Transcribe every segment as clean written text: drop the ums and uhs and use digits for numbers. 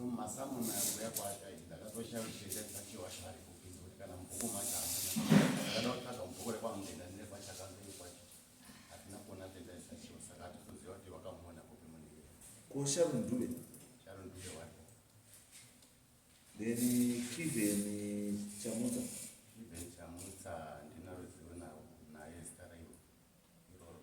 masamuna yakwata ndakatoshaishenda chiwashari kupindura kana mbuku machana ndakataka mbuku rekwamudenda nekwachakambei kwacho hatina kuona tendaisa chiwo saka hatikuziva kuti vakamuona kupi munhu kusharundube wake then kiveni chamutsa ndina ruzivo naye zita rairo iroro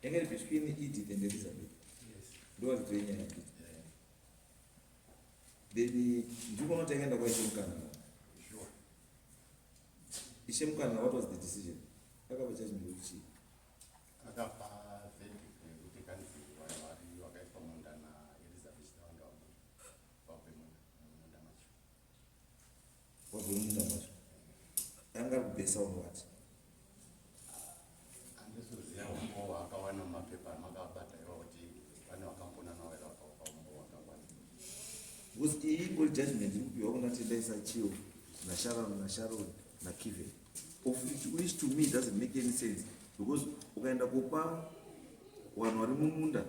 Engari between Edith and Elizabeth. Those three years. Then you want to take away Ishemkana. Sure. Ishemkana, what was the decision? I got a judgment with she. I got a verdict with the country while you are from Mundana, Elizabeth, What will you do? I'm going to be so what? Akawana mapepa makabata yoti pane wakampona nawe wakaumbo wakakwana was equal judgment you are not less a chill na Sharon na Kive of which to me doesn't make any sense because ukaenda kupa wanhu vari mumunda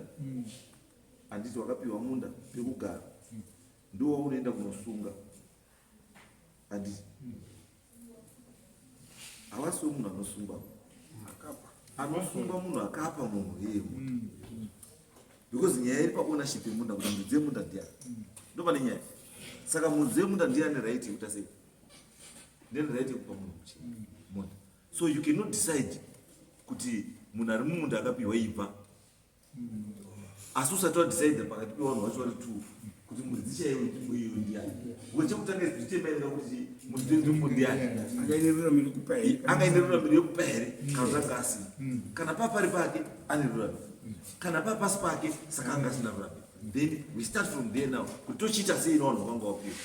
anditi wakapiwa munda pekugara ndiwo unoenda kunosunga anditi havasiwo munhu anosunga anosunga munhu akapa munhu yeye because nyaya iri paownership yemunda kuti mudzi yemunda ndiani ndopane nyaya saka mudzi yemunda ndiani right yekuita sei ndeni right yekupa munhu munda so you cannot decide kuti munhu ari mumunda akapiwa ibva asi usati wadecide pakati pevanhu vacho vari two kuti mudzi chaiyo nzvimbo iyo ndiani wechekutanga zvichitemaenga kuti mudzi nzvimbo ndiani angaine ruramiro yekupa here kana zanga asina kana papari pake ane ruramiro kana papasi pake saka anga asina ruramiro then we start from there now kuti tochiita sei navanhu vakanga vapiwa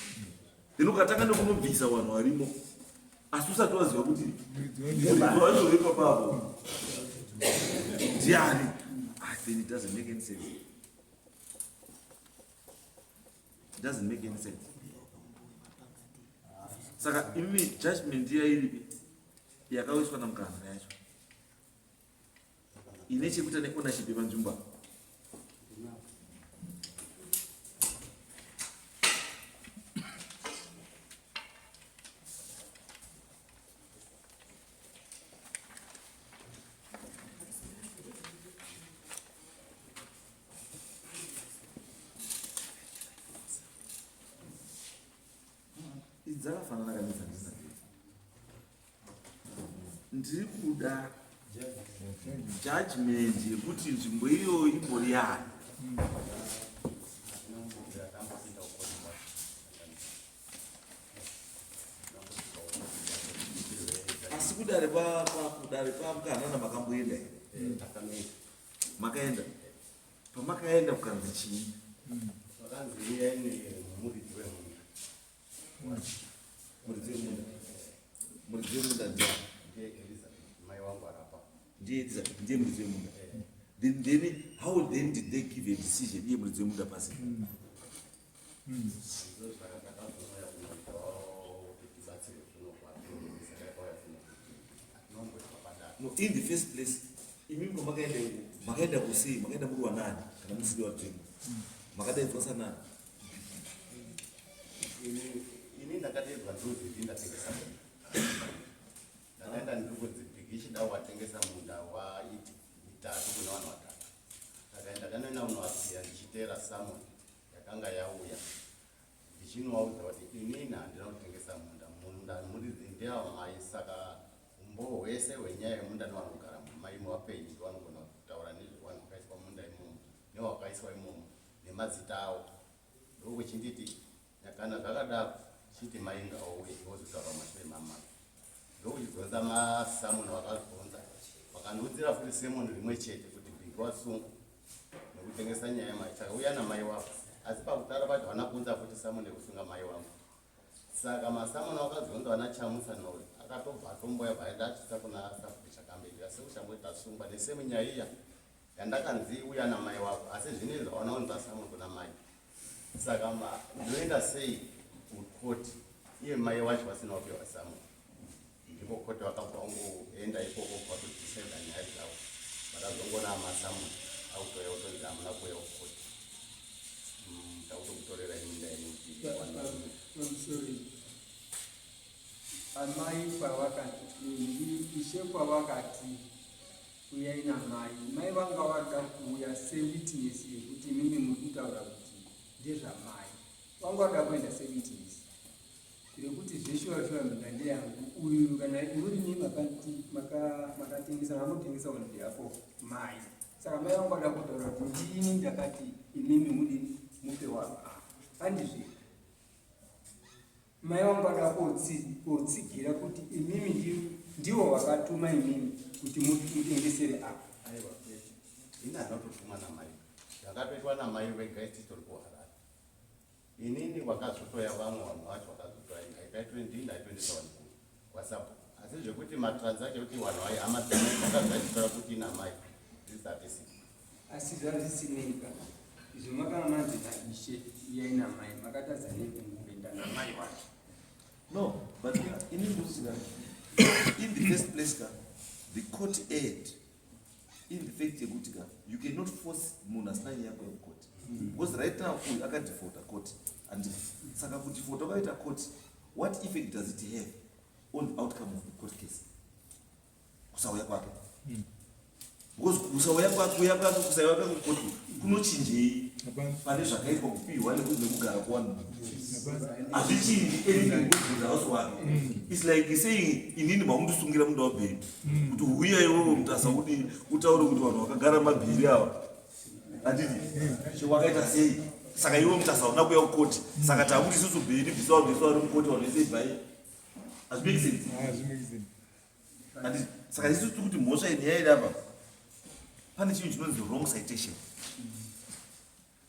then ukatanga nekunobvisa vanhu varimo asi usati waziva kuti vachovepa pavo ndiani then it doesn't make any sense. It doesn't make any sense. Saka imi judgment ya iri yakawiswa na mkana yacho ine chekuita neownership yepanzvimbo dzakafanana kanizandisa ndiri kuda judgment yekuti nzvimbo iyo imbori yani asi kudare pamukana makamboenda makaenda pamakaenda kukanzi chii muridzi wemunda ndiye muridzi wemunda then how then did they give a decision iye muridzi wemunda pasi no in the first place imimi makaenda kusei makaenda muri wanani kana musiri wadzvimbo makadaidzwa sanani ini ndakadedzwa ndozi ndatengesa ndakaenda ndikudzipigichida watengesa munda waitatu kuna vanhu vatatu ndakaenda ndanoenda unowaziya ndichiteera samoni yakanga yauya ndichinovaudza kuti inini handina kutengesa munda muridzi ndeamai saka umbo hwese hwenyaya yemunda nevanogara maimo wapenyu vanogona kutaura nezvevanhu vakaiswa munda imomo nevakaiswa imomo nemazita avo ndokuchinditi kana zvakadaro chiti mainga ouye wozotaura mashure mama ndokuchibvunza masamoni vakabvunza vakandiudzira futi semoni rimwe chete kuti bhingi wasunga nekutengesa nyaya yamai takauya namai wavo asi pakutara vacho vana kunza futi samoni nekusunga mai vangu saka masamoni vakazonza vana chamusa nauri akatobva atomboya vaenda achisa kuna safuti chakamberi asi kushambo wakasungwa nesemunyaya yandakanzi uya namai wako asi zvinezvi wanaonza samuel kuna mai saka ndoenda sei kukoti iye mai wacho vasina kupiwa samuel ndipo koti vakabva ungoenda ikoko kwakudisenda nyaya dzavo vakazongona masamuel autoya utonzi hamuna kuuya kukoti takutokutorera iminda amai pavakati ishe pavakati uyai namai mai vanga vada kuuya sewitness yekuti mimi muri kutaura kuti ndezvamai vanga vada kuenda sewitness rekuti zveshuwa migande yangu uyu kana iurini makatengesa mamutengesa on behalf of mai saka mai vanga vada kutaura kuti ndini ndakati imimi mudini mupe waka handizvi mai vangu vada kutsigira kuti imimi ndivo vakatuma imimi kuti mutengesere apa. aiwa ini hanototuma namai ndakatoitwa namai vega ititori kuharara inini wakazotoya vamwe vanhu vacho vakazotoya ndai27 kwasapo asi zvekuti matransaction kuti vanhu vai hama dzakazvachitora kuti namai zvisatisi asi zvazvisineika izvo makanga manzi naishe iyai namai makatadza nekungoenda namai wacho. No, but in English, in the first place, the court aid in the fact you cannot force Munasna yako in court. Because right now, I can't default a court. And Saka could default a court, what effect does it have on the outcome of the court case? Because kusawaya court kuno chinji pane zvakaitwa kupiwa nekugara kwanu hazvichindi anything good house wake. It's like saying inini maundisungira mundu wabheri kuti uya iwewe Mutasa utaure kuti vanhu vakagara mabhiri ava handiti wakaita sei saka iwe Mutasa una kuya kukoti saka takuti isusu bheri bvisa vari mukoti vanoisei bhai hazvimeki sense handiti saka isusu tiri kuti mhosva ineyaida apa pane chinhu chinonzi wrong citation.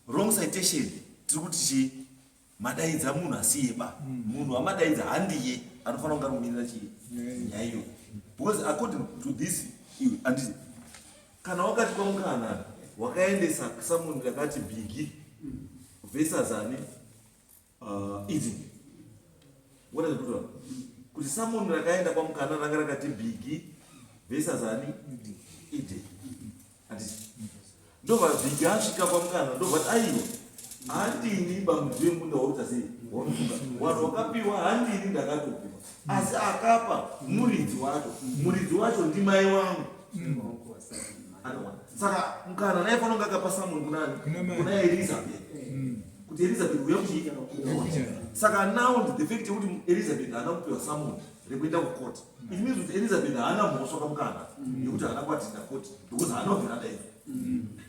Wrong citation tiri kuti chii madaidza munhu asiyeba munhu amadaidza handiye anofanira kunge anomirira chii nyaya iyo because according to this handiti kana wakati kwamukana wakaendesa samunhu rakati bigi versus ani Eden whatever kuti samunhu rakaenda kwamukana ranga rakati bigi versus ani Eden handiti ndobva bigi asvika kwamukana ndobva aiwa handini bamudzi wemunda wakuta sei waunofunga vanhu vakapiwa handini ndakatopiwa asi akapa muridzi wacho ndimai wangu saka mukana naifanira kunge akapa samuel kuna Elizabeth kuti Elizabeth uya kuchiita saka now the fact yekuti Elizabeth haana kupiwa samuel rekuenda kukoti it means kuti Elizabeth haana mhosva kamukana yekuti haana kuatinda koti because haana kubvira adaidza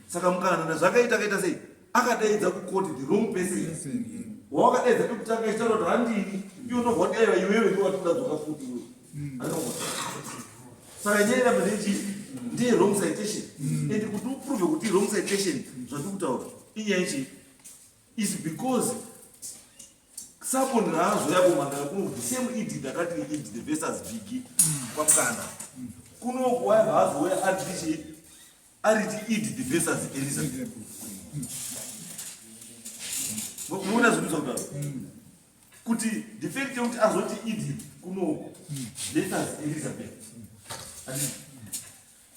saka mukana zvakaita sei akadaidza kukoti the wrong person wawakadaidza pekutanga ichitaura kuti handini iwe unobva kuti aiwa iwewe ndiwatodadzoka futi saka nyaya yapa ndechi ndiye wrong citation and kuti uprove kuti wrong citation zvatiri kutaura inyaya ichi is because someone raazoya kumangana kuno the same Eden akati Eden versus bigi kwamukana kunoku hazoya aritichi ariti Eden versus Elizabeth muona zvinotaura kuti the fact yekuti azoti Eden kunoku versus Elizabeth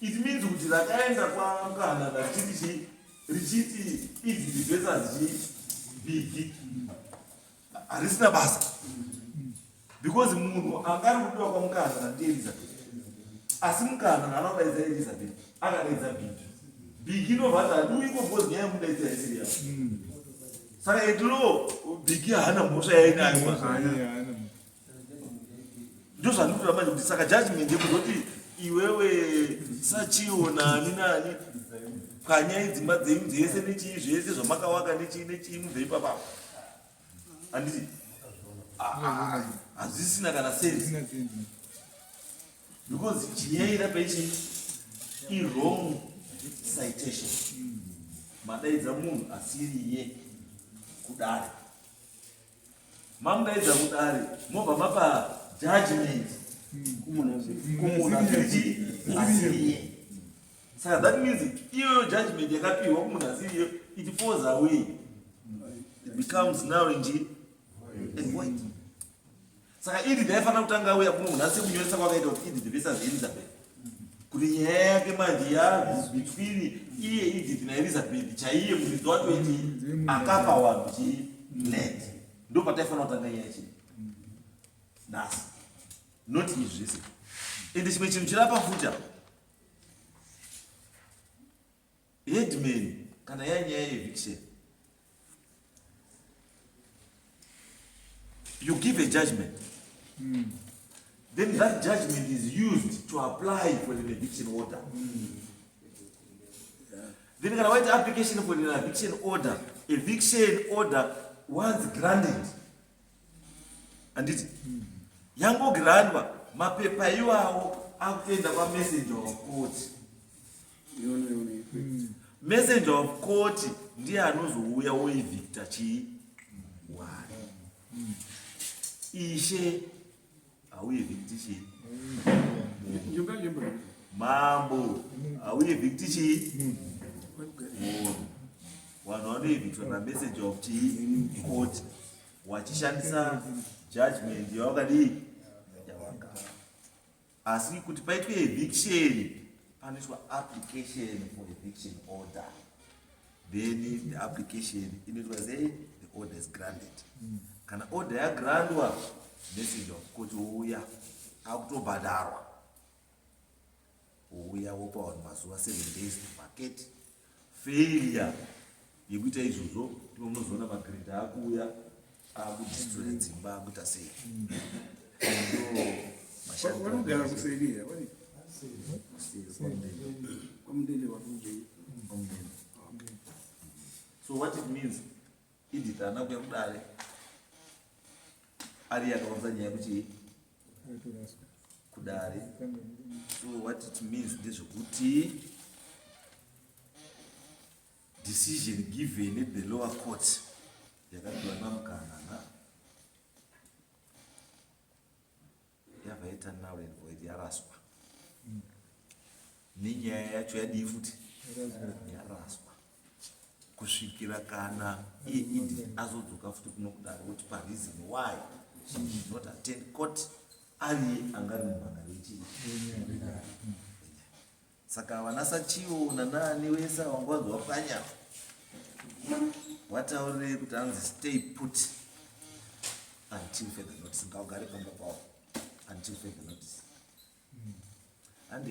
it means kuti rakaenda kwamukana rachiti richiti Eden versus bigi harisina basa because munhu angari kudiwa kwamukana ndiElizabeth asi mukana haana kudaidza Elizabeth akadaidza bigi inobva handiuiko because nyaya yemudaidza yaisiriya saka etilo bigi haana mhosva yainayo ndo zvandikutora manje kuti saka judgment yekuzoti iwewe sachiwo nani kanyaya dzimba dzenyu dzese nechii zvese zvamakawaka nechii mubvei papapo handiti hazvisina kana sense because chinyaira paichi wrong citation madaidza munhu asiriye kudare mamudaidza kudare mobva mapa judgment kumunhu asiriye Saka that means your judgment yakapiwa kumunhasi iyo it falls away. It becomes now and void. Saka idi ndaifanira kutanga uya kumunhasi kunyoresa kwakaita kuti Edith versus Elizabeth. Kuti nyaya yake manje between iye Edith naElizabeth chaiye muridzi wacho iti akapa wanhu chiland. Ndo pataifanira kutanga nyaya yacho. Nhasi. Not izvi zvese. Ende chimwe chinhu chirapa futa. Headman kana yanyaya yeeviction. You give a judgment. Then that judgment is used to apply for an eviction order. Then kana waita application for an eviction order once granted. And it yangograndwa mapepa iwawo akuenda pamessenger of court. Messenger of court ndiye anozouya woevicta Chiwari. Ishe auevicti chii? Mambo auevicti chii? Vanhu vanoevictwa namessenger of court wachishandisa judgment yawakadii yawaka. Asi kuti paitwe eviction panoitwa application for eviction order. Then the application inoitwa sei? The order is granted. Kana order yagrandwa messenger of court ouya akutobhadharwa. Ouya wopa vanhu mazuva 7 days to market. Failure yekuita izvozvo ndipo munozoona magrinda akuuya akudestroya dzimba akuita sei. Vanogara kuseriya So what it means, Edith anakuya kudare ari yakaunza nyaya kuti kudare. So what it means ndezvekuti decision given at the lower court yakapiwa namukana yavaita null and void yaraswa. Nenyaya yacho yadii futi yaraswa kusvikira kana iye Edith azodzoka futi kuno kudare kuti pareason why she did not attend court ari angari mumhangano yechii. Saka vanasachiwo nanani wese wangwanzwa panya wataurire kuti hanzi stay put until further notice. Ngaugare pamba pawo until further notice. And